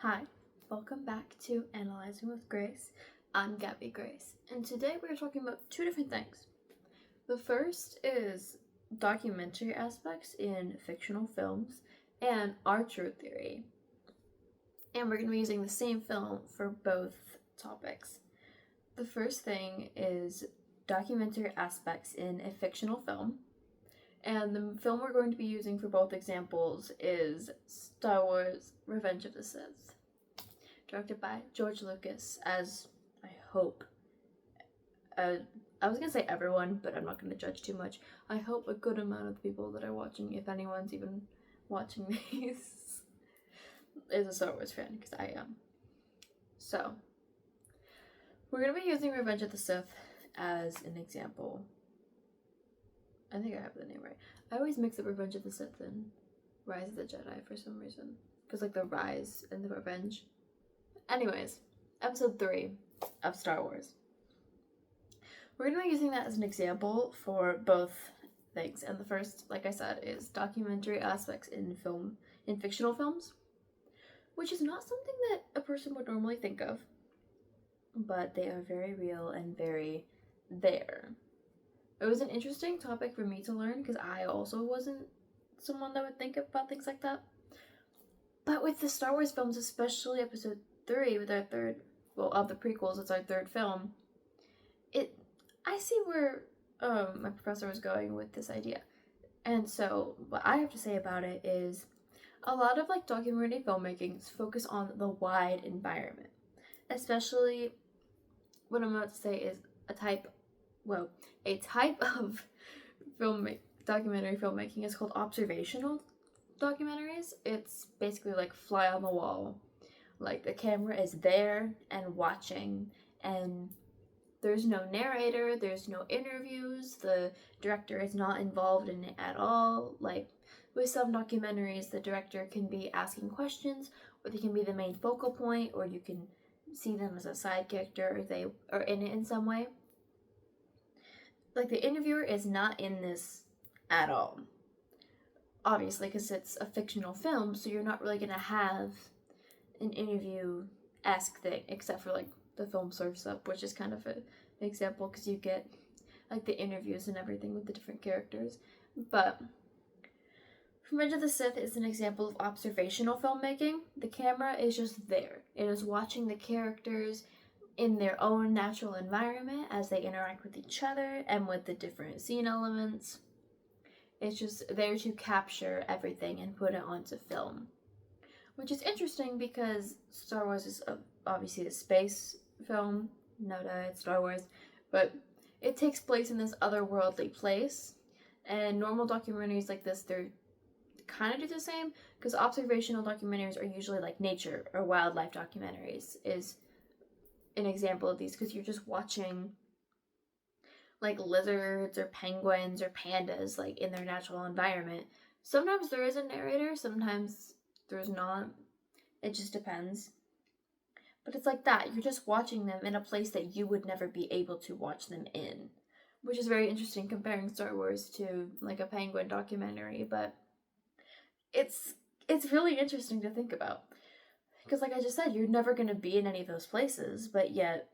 Hi, welcome back to Analyzing with Grace. I'm Gabby Grace, and today we're talking about two different things. The first is documentary aspects in fictional films and Archer theory. And we're going to be using the same film for both topics. The first thing is documentary aspects in a fictional film. And the film we're going to be using for both examples is Star Wars Revenge of the Sith, directed by George Lucas, as I hope, I was going to say everyone, but I'm not going to judge too much. I hope a good amount of the people that are watching, if anyone's even watching these, is a Star Wars fan, because I am. So, we're going to be using Revenge of the Sith as an example. I think I have the name right. I always mix up Revenge of the Sith and Rise of the Jedi for some reason. Because like the Rise and the Revenge. Anyways, episode 3 of Star Wars. We're going to be using that as an example for both things. And the first, like I said, is documentary aspects in fictional films. Which is not something that a person would normally think of. But they are very real and very there. It was an interesting topic for me to learn because I also wasn't someone that would think about things like that. But with the Star Wars films, especially episode 3, with our third, of the prequels, it's our third film, I see where my professor was going with this idea. And so what I have to say about it is a lot of documentary filmmaking focus on the wide environment. Especially what I'm about to say is a type of documentary filmmaking is called observational documentaries. It's basically like fly on the wall. Like the camera is there and watching, and there's no narrator, there's no interviews, the director is not involved in it at all. Like with some documentaries, the director can be asking questions, or they can be the main focal point, or you can see them as a side character, or they are in it in some way. Like the interviewer is not in this at all. Obviously, because it's a fictional film, so you're not really gonna have an interview-esque thing, except for the film Surf's Up, which is kind of an example because you get the interviews and everything with the different characters. But Revenge of the Sith is an example of observational filmmaking. The camera is just there. It is watching the characters in their own natural environment as they interact with each other and with the different scene elements. It's just there to capture everything and put it onto film. Which is interesting because Star Wars is obviously a space film. No doubt it's Star Wars. But it takes place in this otherworldly place. And normal documentaries like this, they're kind of do the same. Because observational documentaries are usually like nature or wildlife documentaries is an example of these, because you're just watching lizards or penguins or pandas in their natural environment. Sometimes there is a narrator, sometimes there's not. It just depends. But it's like that. You're just watching them in a place that you would never be able to watch them in. Which is very interesting comparing Star Wars to a penguin documentary, but it's really interesting to think about. Because like I just said, you're never going to be in any of those places, but yet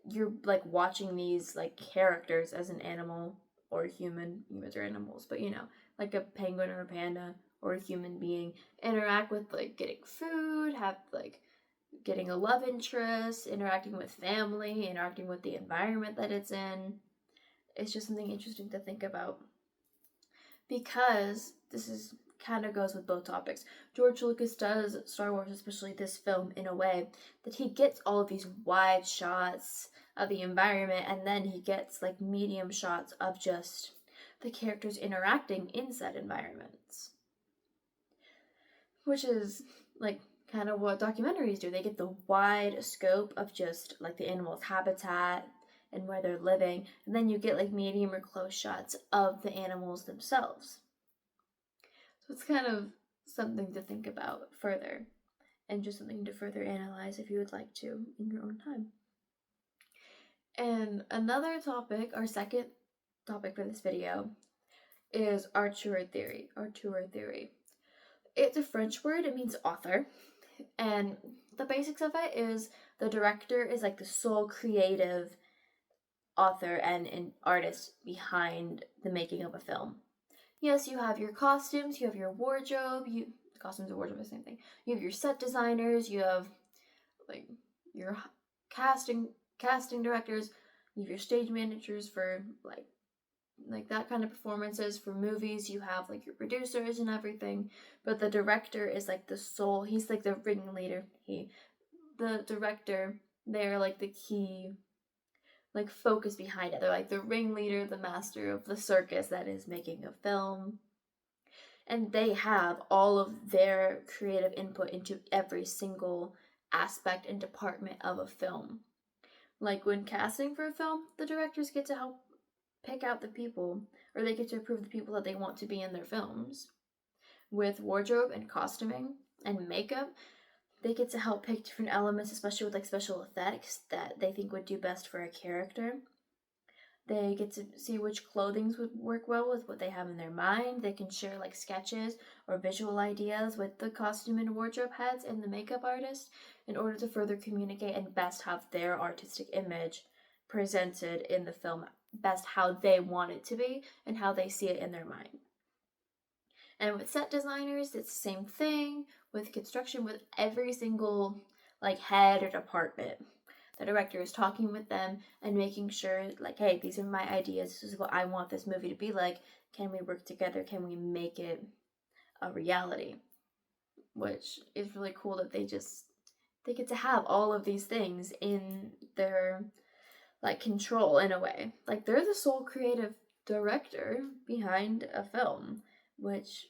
you're watching these characters as an animal or a human. Humans are animals, but like a penguin or a panda or a human being interact with getting food, have getting a love interest, interacting with family, interacting with the environment that it's in. It's just something interesting to think about, because this is kind of goes with both topics. George Lucas does Star Wars, especially this film, in a way that he gets all of these wide shots of the environment, and then he gets medium shots of just the characters interacting in said environments. Which is kind of what documentaries do. They get the wide scope of just the animal's habitat and where they're living, and then you get medium or close shots of the animals themselves. So it's kind of something to think about further, and just something to further analyze if you would like to in your own time. And another topic, our second topic for this video, is auteur theory. Auteur theory. It's a French word. It means author. And the basics of it is the director is like the sole creative author and an artist behind the making of a film. Yes, you have your costumes, you have your wardrobe, costumes and wardrobe are the same thing. You have your set designers, you have like your casting directors, you have your stage managers for like that kind of performances. For movies, you have like your producers and everything, but the director is like the soul. He's like the ringleader. The director, they're like the key like focus behind it. They're like the ringleader, the master of the circus that is making a film. And they have all of their creative input into every single aspect and department of a film. Like when casting for a film, the directors get to help pick out the people, or they get to approve the people that they want to be in their films. With wardrobe and costuming and makeup, they get to help pick different elements, especially with like special effects that they think would do best for a character. They get to see which clothings would work well with what they have in their mind. They can share like sketches or visual ideas with the costume and wardrobe heads and the makeup artist in order to further communicate and best have their artistic image presented in the film, best how they want it to be and how they see it in their mind. And with set designers, it's the same thing. With construction, with every single like head or department, the director is talking with them and making sure like, hey, these are my ideas, this is what I want this movie to be like. Can we work together? Can we make it a reality? Which is really cool that they get to have all of these things in their like control in a way. Like they're the sole creative director behind a film, which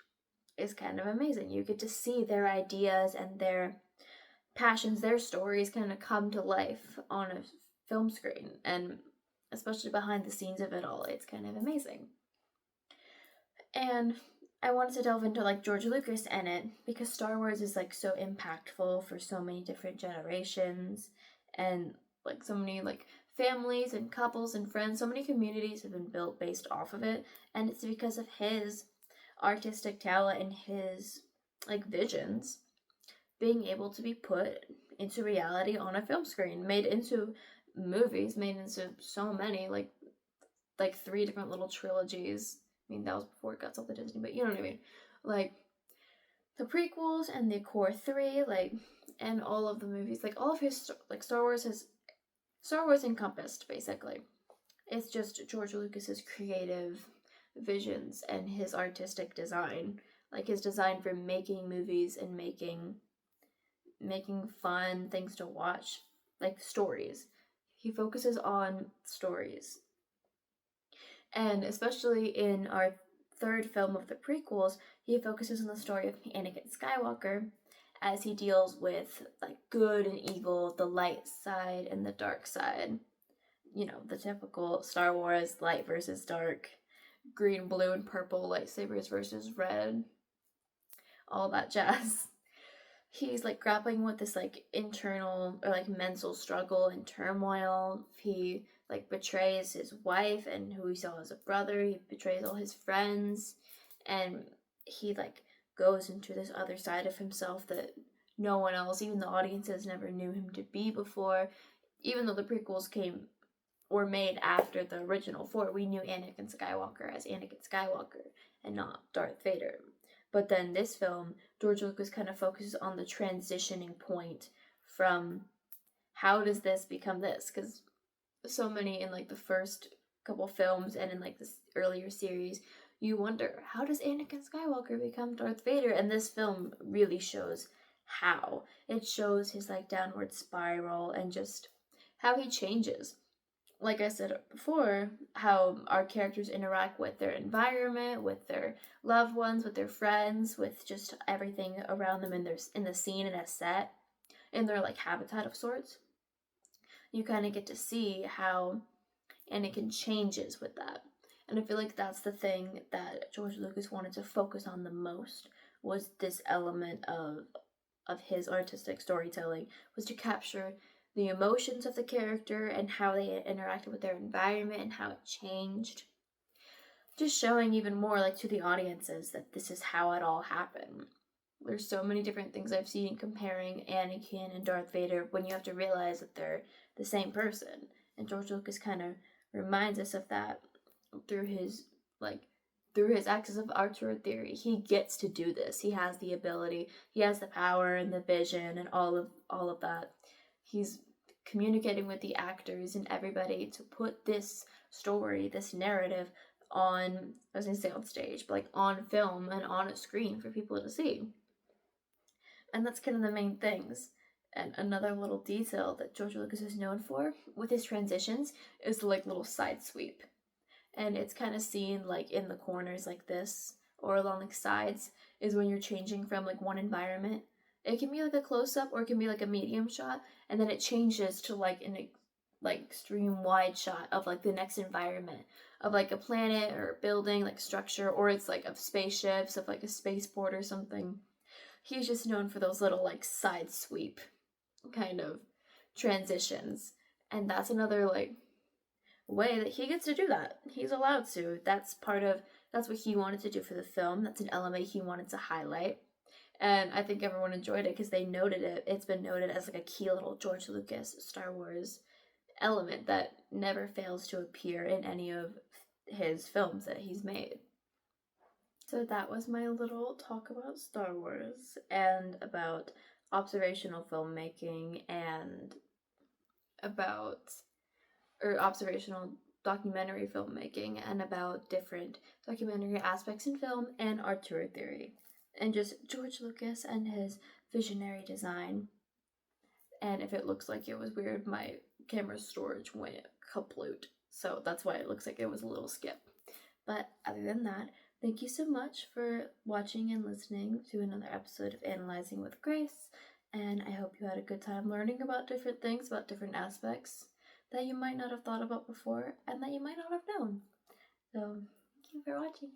is kind of amazing. You get to see their ideas and their passions, their stories kind of come to life on a film screen, and especially behind the scenes of it all, it's kind of amazing. And I wanted to delve into like George Lucas in it because Star Wars is like so impactful for so many different generations, and like so many like families and couples and friends, so many communities have been built based off of it, and it's because of his artistic talent and his like visions being able to be put into reality on a film screen, made into movies, made into so many like 3 different little trilogies. I mean, that was before it got sold to Disney, but you know what I mean. Like the prequels and the core 3, like, and all of the movies, like all of his like Star Wars encompassed basically. It's just George Lucas's creative visions and his artistic design, like his design for making movies and making fun things to watch, like stories. He focuses on stories. And especially in our third film of the prequels, he focuses on the story of Anakin Skywalker as he deals with like good and evil, the light side and the dark side. You know, the typical Star Wars light versus dark, green, blue, and purple lightsabers versus red, all that jazz. He's like grappling with this like internal or like mental struggle and turmoil. He like betrays his wife and who he saw as a brother. He betrays all his friends, and he like goes into this other side of himself that no one else, even the audiences, never knew him to be before. Even though the prequels were made after the original 4, we knew Anakin Skywalker as Anakin Skywalker and not Darth Vader. But then this film, George Lucas kind of focuses on the transitioning point from how does this become this? Because so many in like the first couple films and in like this earlier series, you wonder, how does Anakin Skywalker become Darth Vader? And this film really shows how. It shows his like downward spiral and just how he changes. Like I said before, how our characters interact with their environment, with their loved ones, with their friends, with just everything around them in the scene and a set, in their like habitat of sorts. You kind of get to see how Anakin changes with that. And I feel like that's the thing that George Lucas wanted to focus on the most, was this element of his artistic storytelling, was to capture the emotions of the character and how they interacted with their environment and how it changed. Just showing even more like to the audiences that this is how it all happened. There's so many different things I've seen comparing Anakin and Darth Vader when you have to realize that they're the same person. And George Lucas kind of reminds us of that through his axis of auteur theory. He gets to do this. He has the ability, he has the power and the vision and all of that. He's communicating with the actors and everybody to put this story, this narrative on, I was gonna say on stage, but like on film and on a screen for people to see. And that's kind of the main things. And another little detail that George Lucas is known for with his transitions is the like little side sweep. And it's kind of seen like in the corners like this or along the sides is when you're changing from like one environment. It can be like a close up or it can be like a medium shot, and then it changes to like an like extreme wide shot of like the next environment of like a planet or a building, like structure, or it's like of spaceships, of like a spaceport or something. He's just known for those little like side sweep kind of transitions. And that's another like way that he gets to do that. He's allowed to. That's what he wanted to do for the film. That's an element he wanted to highlight. And I think everyone enjoyed it because they noted it. It's been noted as like a key little George Lucas Star Wars element that never fails to appear in any of his films that he's made. So that was my little talk about Star Wars and about observational filmmaking and observational documentary filmmaking and about different documentary aspects in film and auteur theory and just George Lucas and his visionary design. And if it looks like it was weird, my camera storage went kaploot, so that's why it looks like it was a little skip. But other than that, thank you so much for watching and listening to another episode of Analyzing with Grace, and I hope you had a good time learning about different things, about different aspects that you might not have thought about before and that you might not have known. So, thank you for watching.